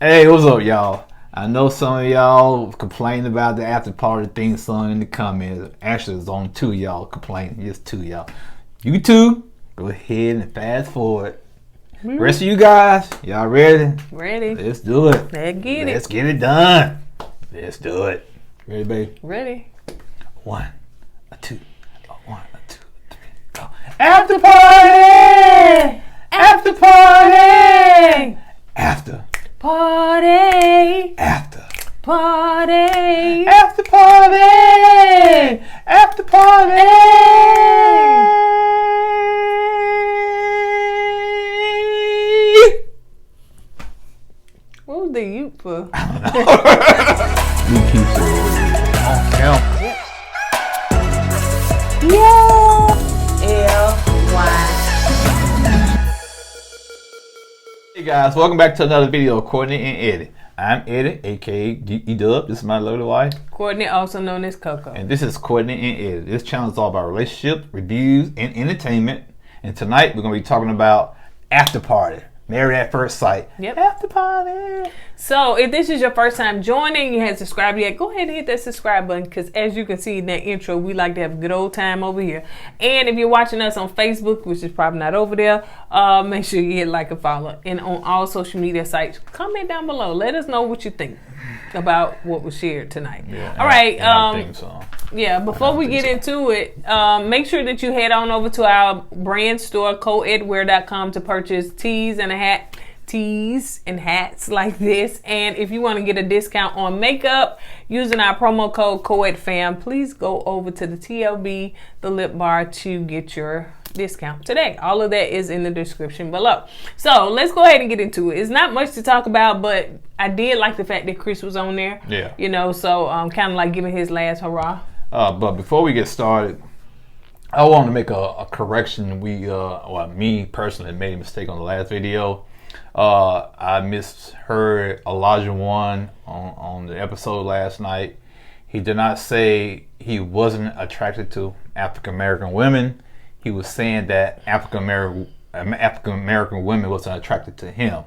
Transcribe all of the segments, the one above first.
Hey, what's up, y'all? I know some of y'all complained about the after party theme song in the comments. Actually, it's on 2 y'all complaining. Just 2 y'all. You 2, go ahead and fast forward. Rest of you guys, y'all ready? Ready. Let's do it. Let's get it done. Let's do it. Ready, babe? Ready. 1, 2, 1, 2, 3, go. After party! After party! After party! After party! After party! After party! What was the youth for? I don't know. You keep it on count. LiQWYD. Hey guys, welcome back to another video of Kourtney and Eddie. I'm Eddie, aka E-Dub. This is my lovely wife. Kourtney, also known as Coco. And this is Kourtney and Eddie. This channel is all about relationships, reviews, and entertainment. And tonight we're going to be talking about After Party. Married at First Sight. Yep. After Party. So if this is your first time joining, you haven't subscribed yet, go ahead and hit that subscribe button, because as you can see in that intro, we like to have a good old time over here. And if you're watching us on Facebook, which is probably not over there, make sure you hit like and follow. And on all social media sites, comment down below. Let us know what you think about what was shared tonight. Yeah, all right. I think so. Yeah, before we get into it, make sure that you head on over to our brand store, KOEDwear.com, to purchase tees and hats like this. And if you want to get a discount on makeup using our promo code KOEDFAM, please go over to the TLB, the lip bar, to get your discount today. All of that is in the description below. So let's go ahead and get into it. It's not much to talk about, but I did like the fact that Chris was on there. Yeah. You know, so kind of like giving his last hurrah. But before we get started, I want to make a correction. Me personally made a mistake on the last video. I misheard Elijah One on the episode last night. He did not say he wasn't attracted to African American women. He was saying that African American women wasn't attracted to him,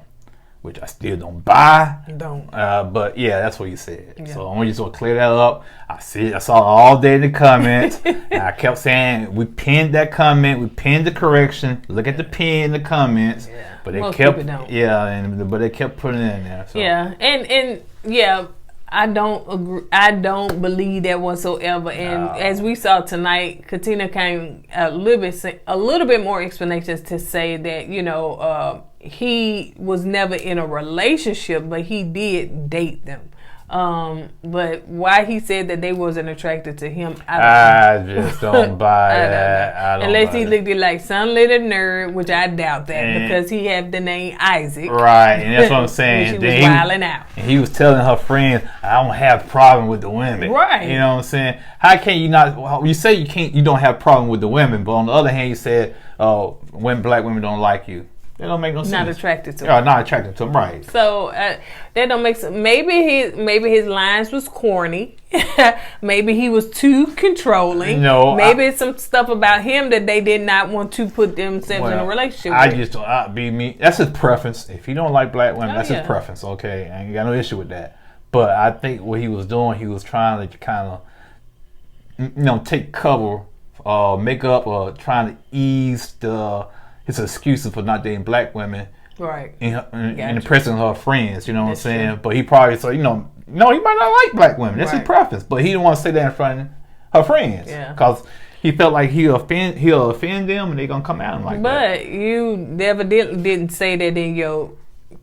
which I still don't buy. Don't. But yeah, that's what he said. Yeah. So I just want to clear that up. I saw it all day in the comments. And I kept saying we pinned that comment, we pinned the correction. Look at the pin in the comments. Yeah. But they Most kept, people don't. but they kept putting it in there. So. Yeah, and yeah, I don't agree. I don't believe that whatsoever. And as we saw tonight, Katina came a little bit more explanations to say that, you know, he was never in a relationship, but he did date them. But why he said that they wasn't attracted to him, I just don't buy that. I don't Unless buy he that. looked like some little nerd, which I doubt that, because he had the name Isaac. Right, and that's what I'm saying. He was wilding out. And he was telling her friends, I don't have a problem with the women. Right. You know what I'm saying? How can you not, well, you say you don't have a problem with the women, but on the other hand, you said, when black women don't like you. That don't make no sense. Not attracted to him. Yeah, not attracted to him, right. So that don't make sense. Maybe his lines was corny. Maybe he was too controlling. No, maybe it's some stuff about him that they did not want to put themselves in a relationship with. I just don't, be me. That's his preference. If he don't like black women, that's his yeah. preference, okay? I ain't got no issue with that. But I think what he was doing, he was trying to kind of, take cover, make up, or trying to ease his excuses for not dating black women, right? And impressing her friends, you know what I'm saying? True. But he probably said, he might not like black women. That's his preference. But he didn't want to say that in front of her friends, because he felt like he'll offend them, and they're gonna come at him like that. But you never didn't say that in your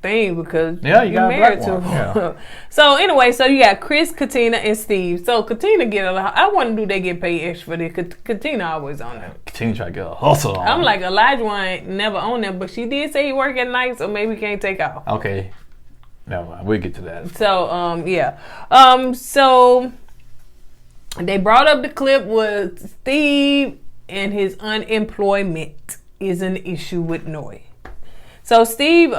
thing, because you got married a black to one. Yeah. So anyway, so you got Chris, Katina, and Steve. So Katina get a lot. I wonder, do they get paid extra for this? Katina always on them. Katina try to get a hustle on. I'm like, Elijah ain't never on them, but she did say he work at night, so maybe he can't take off. Okay, never mind. We'll get to that. So yeah, so they brought up the clip with Steve and his unemployment is an issue with Noi. So Steve,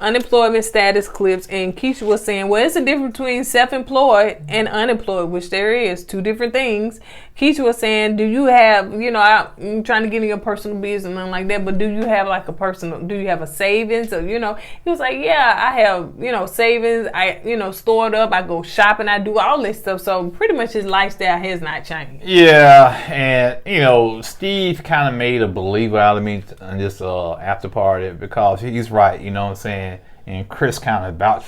unemployment status clips, and Keisha was saying, well, it's a difference between self-employed and unemployed, which there is, 2 different things. Keisha was saying, do you have, I'm trying to get in your personal business and nothing like that, but do you have like do you have a savings? Or, he was like, yeah, I have, savings. I, stored up. I go shopping. I do all this stuff. So pretty much his lifestyle has not changed. Yeah. And, Steve kind of made a believer out of me in this after party because he's right, you know what I'm saying? And Chris kind of vouched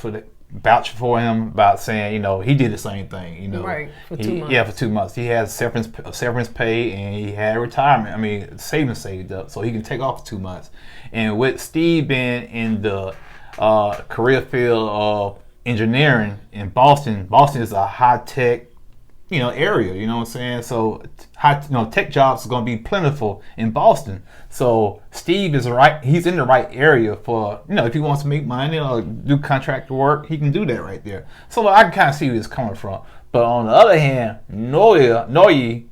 for him about saying, he did the same thing, Right, for 2 months. Yeah, for 2 months. He had severance pay and he had retirement. I mean, savings saved up so he can take off for 2 months. And with Steve being in the career field of engineering in Boston is a high-tech, area, you know what I'm saying? So, tech jobs are going to be plentiful in Boston. So, Steve is right. He's in the right area for, if he wants to make money or do contract work, he can do that right there. So, I can kind of see where it's coming from. But on the other hand, Nora, Noe, in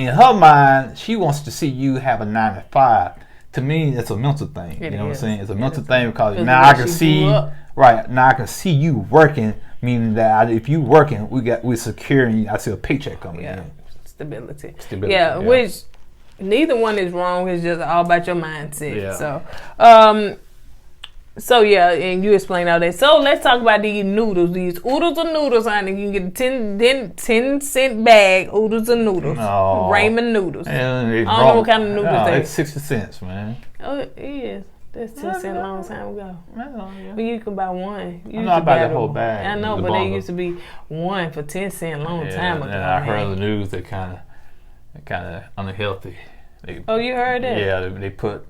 her mind, she wants to see you have a 9 to 5. To me, it's a mental thing. You know what I'm saying? It's a mental thing because now I can see, now I can see you working, meaning that if you working, we're securing. I see a paycheck coming in. Stability. Yeah, which neither one is wrong. It's just all about your mindset. Yeah. So yeah, and you explain all that. So let's talk about these noodles. These oodles of noodles, honey. You can get a 10-cent bag, oodles of noodles. No. Ramen noodles. I don't know what kind of noodles they are. It's 60 cents, man. Oh, it is. That's 10 cents a long time ago. But you can buy one. I'm not about the whole bag. I know, but they used to be one for 10 cents a long time ago. I heard on the news they're kind of unhealthy. Oh, you heard that? Yeah, they put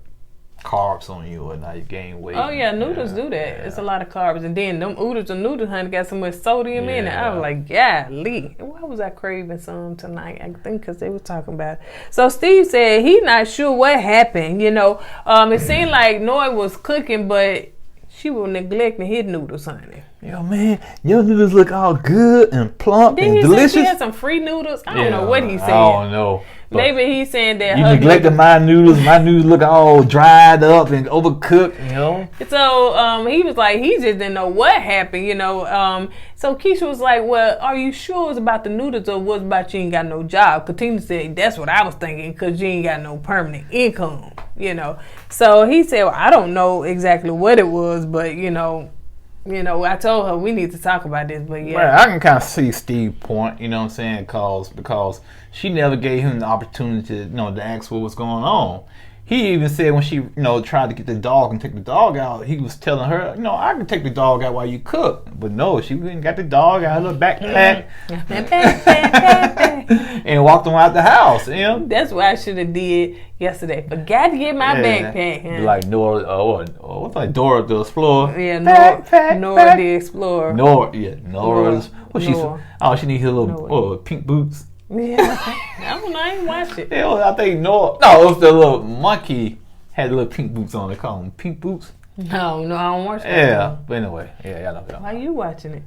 carbs on you and now you gain weight. Oh yeah, noodles do that. Yeah. It's a lot of carbs, and then them oodles of noodles, honey, got so much sodium in it. I was like, golly, why was I craving some tonight? I think because they were talking about it. So Steve said he not sure what happened. It seemed like Noy was cooking, but she was neglecting his noodles, honey. Yo, man, your noodles look all good and plump and delicious. He had some free noodles. I don't know what he said. I don't know. Maybe he's saying that you neglected my noodles. My noodles look all dried up and overcooked, So he was like, he just didn't know what happened, So Keisha was like, well, are you sure it was about the noodles or was it about you ain't got no job? Katina said, that's what I was thinking because you ain't got no permanent income, So he said, well, I don't know exactly what it was, but, I told her we need to talk about this, but yeah. Right, I can kind of see Steve's point, you know what I'm saying, because she never gave him the opportunity, to ask what was going on. He even said when she, tried to get the dog and take the dog out, he was telling her, I can take the dog out while you cook. But no, she went and got the dog out of her backpack and walked him out the house. That's what I should have did yesterday. Forgot to get my backpack. Like Nora, what's like Dora the Explorer? Yeah, Nora the Explorer. Nora's. She needs her little pink boots. Yeah, I ain't watch it. Yeah, I think Nora. No, it was the little monkey had the little pink boots on. They call them pink boots. No, I don't watch that. Yeah, but anyway, y'all know. Why you watching it?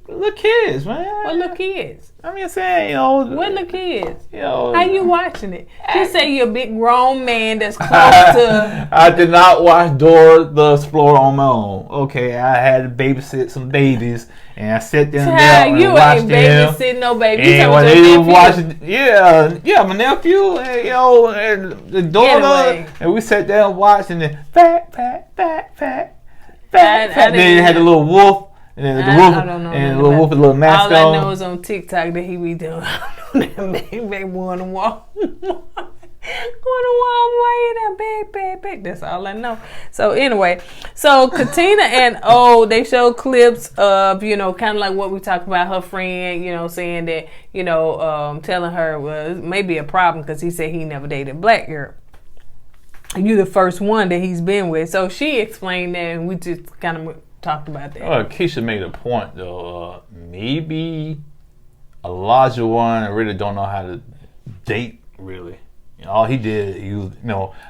Little kids, man. What little kids? I'm just saying, What little kids? How you watching it? You say you're a big grown man that's close to. I did not watch Dora the Explorer on my own. Okay, I had to babysit some babies, and I sat down there and watched them. You ain't babysitting no baby. And when they was watching, my nephew, and the daughter, and we sat down and watched, and then fat. Then you had the little wolf. And the wolf, I don't know and the little wolf with a little mask on. All I know is on TikTok that he be doing. That baby on the wall. Back. That's all I know. So anyway, Katina and they showed clips of, kind of like what we talked about, her friend, saying that, telling her was maybe a problem because he said he never dated a black girl. You the first one that he's been with. So she explained that, and we just kind of talked about that. Well, Keisha made a point though. Maybe LiQWYD really don't know how to date really. All he did,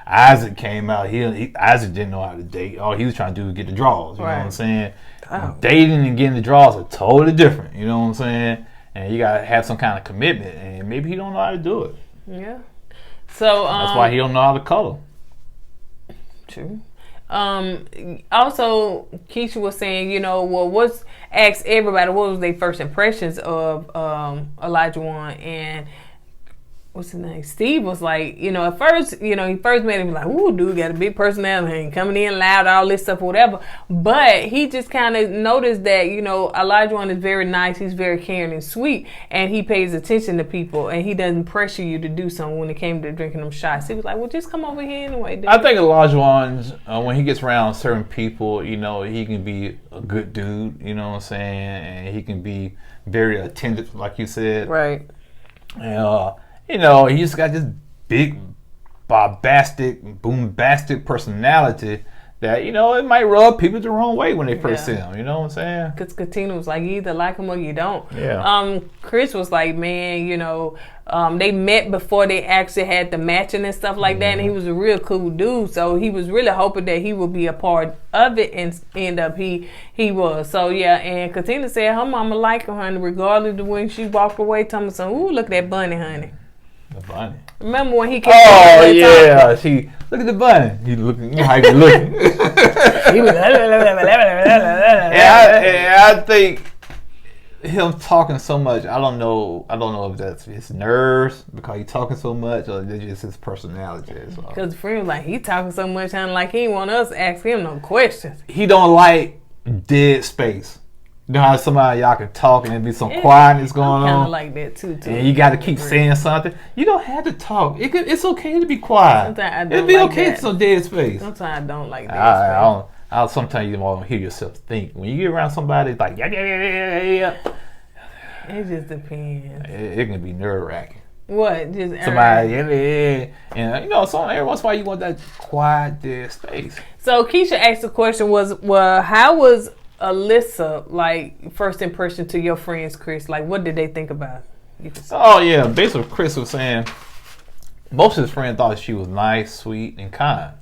Isaac came out. Isaac didn't know how to date. All he was trying to do was get the draws. You know what I'm saying? Oh. Dating and getting the draws are totally different. You know what I'm saying? And you gotta have some kind of commitment. And maybe he don't know how to do it. Yeah. So that's why he don't know how to color. True. Also, Keisha was saying, asked everybody what was their first impressions of LiQWYD, and what's his name? Steve was like, at first, he first met him like, ooh, dude got a big personality, ain't coming in loud, all this stuff, whatever. But he just kind of noticed that, LiQWYD is very nice, he's very caring and sweet, and he pays attention to people, and he doesn't pressure you to do something when it came to drinking them shots. He was like, well, just come over here anyway. Dude. I think LiQWYD, when he gets around certain people, he can be a good dude, you know what I'm saying? And he can be very attentive, like you said. Right. And, he just got this big, bombastic personality that, it might rub people the wrong way when they first see him. You know what I'm saying? Because Katina was like, you either like him or you don't. Yeah. Chris was like, man, they met before they actually had the matching and stuff like that, and he was a real cool dude. So he was really hoping that he would be a part of it, and end up he was. So yeah, and Katina said her mama liked him, honey, regardless of when she walked away. Telling me, ooh, look at that bunny, honey. The bunny. Remember when he came? Oh yeah, she look at the bunny. He looking, how you looking? He was. I think him talking so much. I don't know if that's his nerves because he's talking so much, or it's just his personality. Because the friend was like, he talking so much, honey, like he didn't want us to ask him no questions. He don't like dead space. You know how somebody y'all can talk and there be some quietness going on? I kind of like that too. And you got to keep saying something. You don't have to talk. It's okay to be quiet. Sometimes I don't It'd be like okay that. to some dead space. Sometimes I don't like dead space. Sometimes you don't hear yourself think. When you get around somebody, it's like, yeah. It just depends. It can be nerve-wracking. What? Just somebody, yeah. And, so every once in a while you want that quiet, dead space. So Keisha asked the question how was Alyssa, like, first impression to your friends, Chris? Like, what did they think about it? Oh, yeah. Basically, Chris was saying most of his friends thought she was nice, sweet, and kind.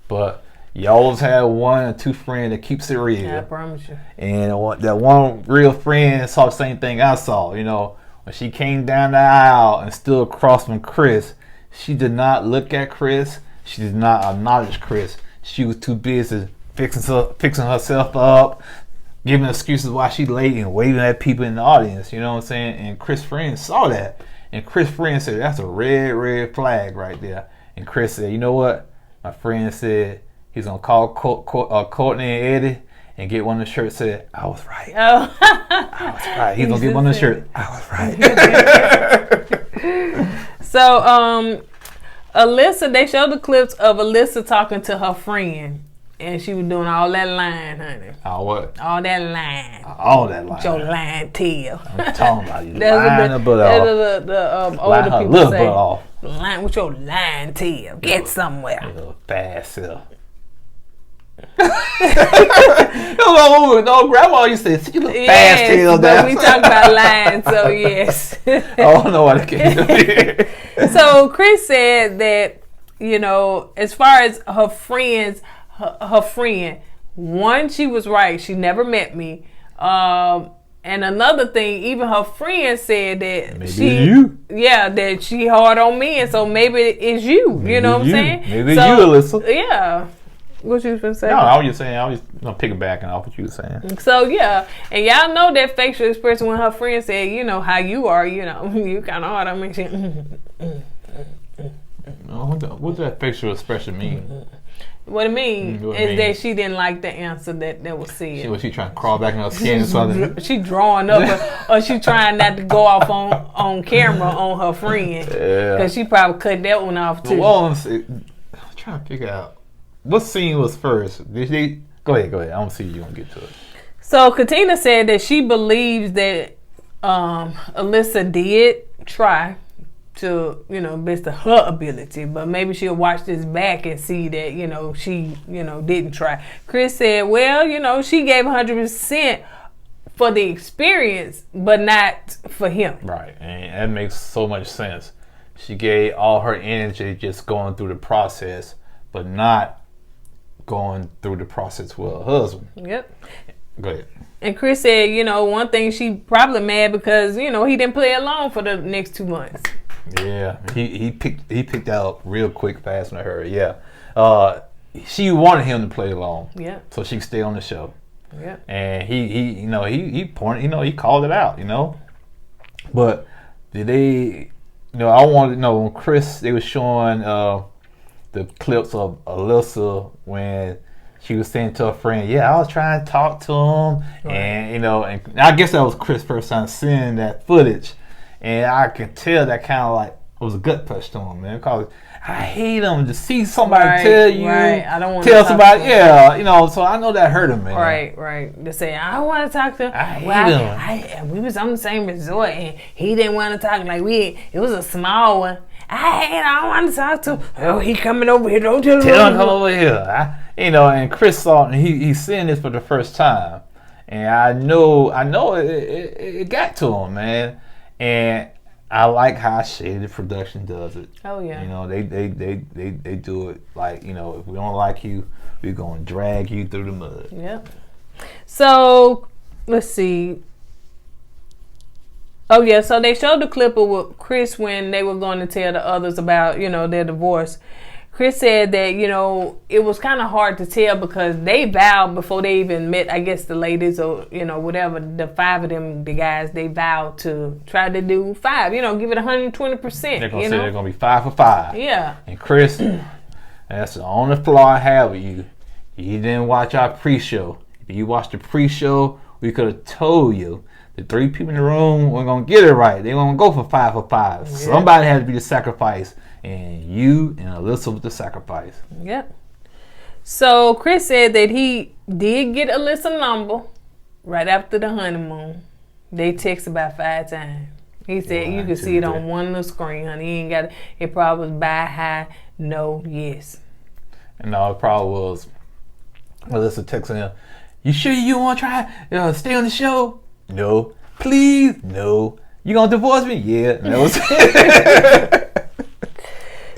But you always have one or two friends that keeps it real. Yeah, I promise you. And that one real friend saw the same thing I saw. When she came down the aisle and stood across from Chris, she did not look at Chris. She did not acknowledge Chris. She was too busy fixing herself up, giving excuses why she late and waving at people in the audience. You know what I'm saying? And Chris' friend saw that. And Chris' friend said, that's a red flag right there. And Chris said, you know what? My friend said he's going to call KOURTNEY and Eddie and get one of the shirts said, I was right. Oh. I was right. He's going to get one of the shirts. I was right. So, Alyssa, they showed the clips of Alyssa talking to her friend. And she was doing all that line, honey. All what? All that line. All that line. With your line tail. I'm talking about you. Line the butt off. The older people little say. Butt off. Line with your line tail. Get somewhere. Little fast self. No, Grandma used to say, "See, you little fast tail down." But we talk about lines, so yes. I don't know what it came. So Chris said that, as far as her friends, her friend, one, she was right. She never met me. And another thing, even her friend said that that she hard on me, and so maybe it's you. You know what I'm saying? Maybe you, Alyssa. Yeah. What you was gonna say? No, I was just saying. I was piggybacking off what you were saying. So yeah, and y'all know that facial expression when her friend said, how you are, you kind of hard on me. What does that facial expression mean? What it means is that she didn't like the answer that was said. Was she trying to crawl back in her skin or something? She drawing up, or she trying not to go off on camera on her friend. Yeah. Because she probably cut that one off too. Well, I'm trying to figure out what scene was first. Did they? Go ahead. I don't see you gonna get to it. So Katina said that she believes that Alyssa did try to, best of her ability, but maybe she'll watch this back and see that, she, didn't try. Chris said, well, she gave 100% for the experience, but not for him. Right, and that makes so much sense. She gave all her energy just going through the process, but not going through the process with her husband. Yep. Go ahead. And Chris said, one thing, she probably mad because, he didn't play along for the next 2 months. Yeah, he picked that up real quick, fast on her. Yeah, she wanted him to play along. Yeah. So she could stay on the show. Yeah. And he pointed, he called it out, But did they, I wanted to know when Chris, they were showing the clips of Alyssa when she was saying to her friend, yeah, I was trying to talk to him. Right. And, and I guess that was Chris' first time seeing that footage. And I could tell that kind of like, it was a gut punch to him, man. Because I hate him to see somebody tell you, I don't want tell somebody, so I know that hurt him, man. Right. To say, I don't want to talk to him. I hate him. We was on the same resort and he didn't want to talk. Like, it was a small one. I don't want to talk to him. Oh, he coming over here. Don't tell him. Tell him come over here. And Chris saw it, and he's seeing this for the first time. And I know it got to him, man. And I like how Shady Production does it. Oh yeah. They do it like, if we don't like you, we're gonna drag you through the mud. Yep. So let's see. Oh yeah, so they showed the clip of Chris when they were going to tell the others about, their divorce. Chris said that, it was kind of hard to tell because they vowed before they even met, I guess the ladies or, whatever, the 5 of them, the guys, they vowed to try to do 5, give it 120%. They're going to say they're going to be 5 for 5. Yeah. And Chris, that's the only flaw I have with you. You didn't watch our pre-show. If you watched the pre-show, we could have told you the 3 people in the room weren't going to get it right. They're going to go for 5 for 5. Yeah. Somebody had to be the sacrifice. And you and Alyssa with the sacrifice. Yep. So Chris said that he did get Alyssa's number right after the honeymoon. They text about 5 times. He said you could see it on one little screen, honey. He ain't got it. It probably was bye, hi, no, yes. And no, it probably was Alyssa texting him, you sure you want to try stay on the show? No. Please? No. You gonna divorce me? Yeah. No.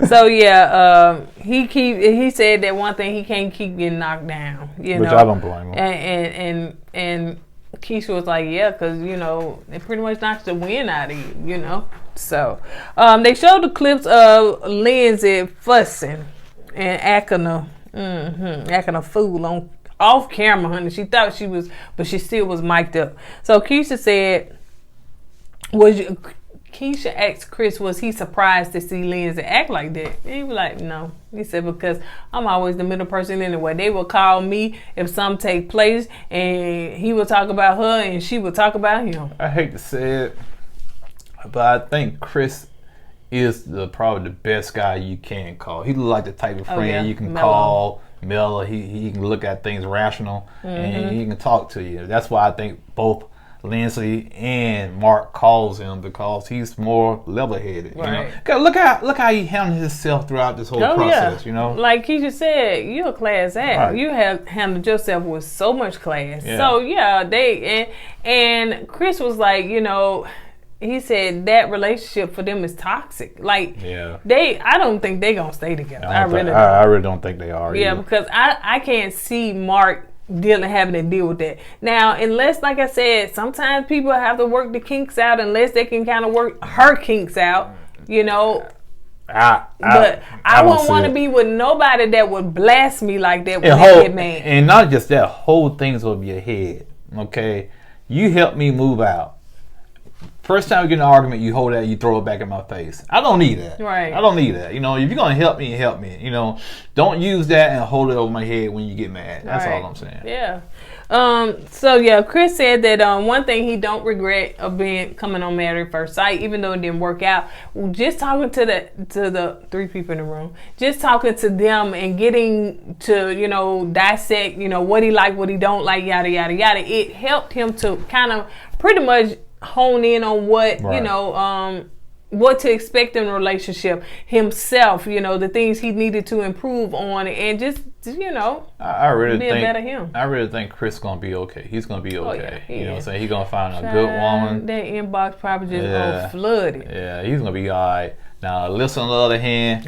So yeah, he said that one thing, he can't keep getting knocked down, Which I don't blame him. And Keisha was like, yeah, because it pretty much knocks the wind out of you, So they showed the clips of Lindsay fussing and acting a fool off camera, honey. She thought she was, but she still was mic'd up. So Keisha said, Keisha asked Chris, was he surprised to see Lindsay act like that? And he was like, no. He said, because I'm always the middle person anyway. They will call me if something take place, and he will talk about her, and she will talk about him. I hate to say it, but I think Chris is probably the best guy you can call. He look like the type of friend you can call. Mellow. He can look at things rational, and he can talk to you. That's why I think both Lindsay and Mark calls him, because he's more level-headed. Right. Look how he handled himself throughout this whole process. Like Keisha said, you're a class act. Right. You have handled yourself with so much class. Yeah. So yeah, and Chris was like, he said that relationship for them is toxic. Like, I don't think they're gonna stay together. I really don't think they are. Yeah, either. because I can't see Mark having to deal with that. Now, unless, like I said, sometimes people have to work the kinks out, unless they can kind of work her kinks out, But I wouldn't want to be with nobody that would blast me like that when they get mad. And not just that, hold things over your head. Okay, you help me move out. First time we get in an argument, you hold that, you throw it back in my face. I don't need that. Right. I don't need that. If you're gonna help me, help me. Don't use that and hold it over my head when you get mad. That's all I'm saying. Yeah. So yeah, Chris said that one thing he don't regret of coming on Married at First Sight, even though it didn't work out. Just talking to the 3 people in the room, just talking to them and getting to dissect what he like, what he don't like, yada yada yada. It helped him to kind of pretty much hone in on what what to expect in a relationship himself, the things he needed to improve on, and just I really be think a better him. I really think Chris gonna be okay. He's gonna be okay. Yeah, He's gonna find a good woman. That inbox probably just flooded. Yeah, he's gonna be all right. Now, Alyssa, on the other hand,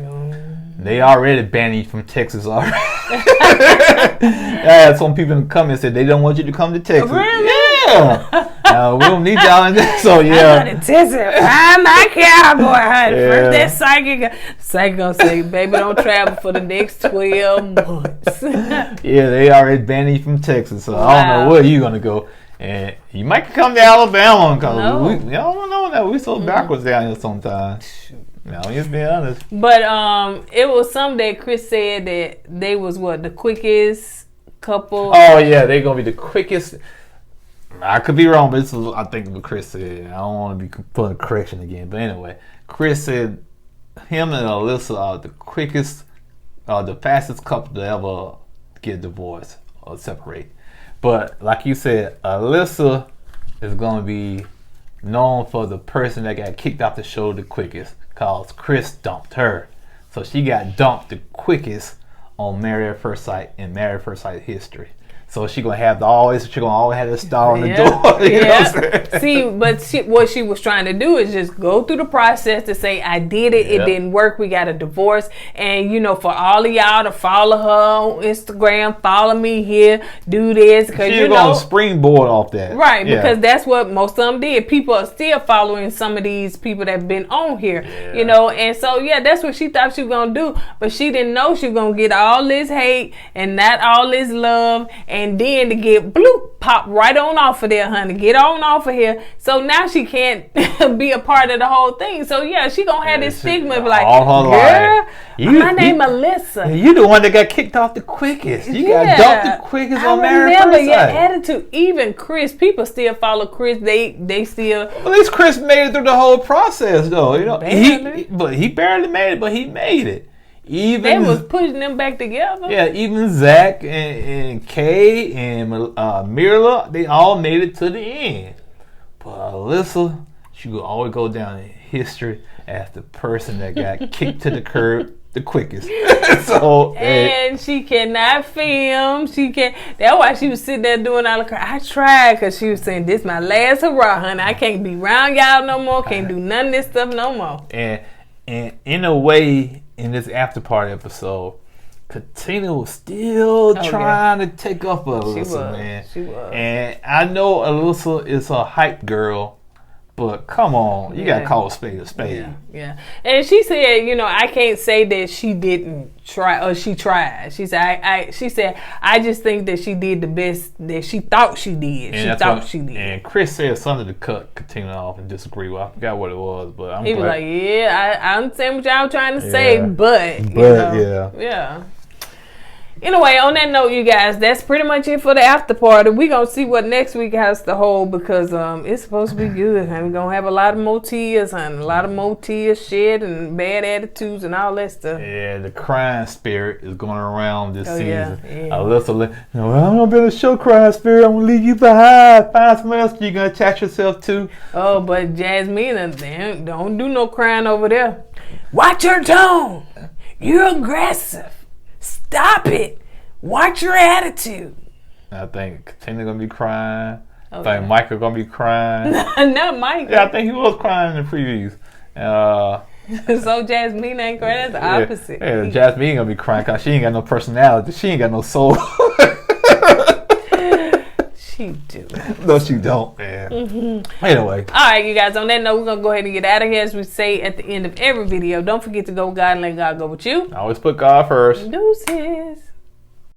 they already banned you from Texas already. I had some people in the comments said they don't want you to come to Texas. Really? Yeah. We don't need y'all in there. So yeah. I'm my cowboy hunt. First that psychic gonna say, baby, don't travel for the next 12 months. Yeah, they already banned you from Texas, so I don't know where you gonna go. And you might come to Alabama because we don't know that we so backwards down here sometimes. Now, just be honest. But it was something that Chris said that they was the quickest couple. Oh yeah, they gonna be the quickest. I could be wrong, but this is I think what Chris said. I don't want to be putting a correction again, but anyway, Chris said him and Alyssa are the quickest, the fastest couple to ever get divorced or separate. But like you said, Alyssa is gonna be known for the person that got kicked off the show the quickest, cause Chris dumped her, so she got dumped the quickest on Married at First Sight in Married at First Sight history. So she gonna always have this star on the door. You know what I'm saying? What she was trying to do is just go through the process to say, I did it, it didn't work, we got a divorce. And for all of y'all to follow her on Instagram, follow me here, do this. Because she's gonna springboard off that. Right, because that's what most of them did. People are still following some of these people that have been on here. And so that's what she thought she was gonna do. But she didn't know she was gonna get all this hate and not all this love, and then to get pop right on off of there, honey. Get on off of here. So now she can't be a part of the whole thing. So she gonna have this stigma of like, girl, my name Alyssa. You the one that got kicked off the quickest. You got dumped the quickest on Married at First Sight. Your attitude. Even Chris, people still follow Chris. They still. Well, at least Chris made it through the whole process, though. He barely made it, but he made it. Even they was pushing them back together. Yeah, even Zach and Kay and Mirla, they all made it to the end. But Alyssa, she will always go down in history as the person that got kicked to the curb the quickest. And she cannot film. That's why she was sitting there doing all the cry. I tried because she was saying, this my last hurrah, honey. I can't be around y'all no more. Can't do none of this stuff no more. And in a way, in this after party episode, Katina was still trying to take up Alyssa, man. She was. And I know Alyssa is a hype girl, but come on, you gotta call a spade a spade. Yeah. And she said, I can't say that she didn't try or she tried. She said, I just think that she did the best that she thought she did. She did. And Chris said something to cut Katina off and disagree with. I forgot what it was, but he was like, I understand what y'all trying to say, but yeah. Anyway, on that note, you guys, that's pretty much it for the after party. We're going to see what next week has to hold because it's supposed to be good. And we're going to have a lot of more tears and a lot of more tears shed and bad attitudes and all that stuff. Yeah, the crying spirit is going around this season. Yeah. Alyssa, I'm going to be the show crying spirit. I'm going to leave you behind. Find someone else you're going to attach yourself to. Oh, but Jasmine, don't do no crying over there. Watch your tone. You're aggressive. Stop it. Watch your attitude. I think Katina gonna be crying. I think Michael gonna be crying. Not Michael. Yeah, I think he was crying in the previews. So Jasmine ain't crying. That's the opposite. Yeah, Jasmine gonna be crying because she ain't got no personality. She ain't got no soul. She do. No, she don't, man. Anyway. All right, you guys. On that note, we're going to go ahead and get out of here. As we say at the end of every video, don't forget to go with God and let God go with you. Always put God first. Deuces.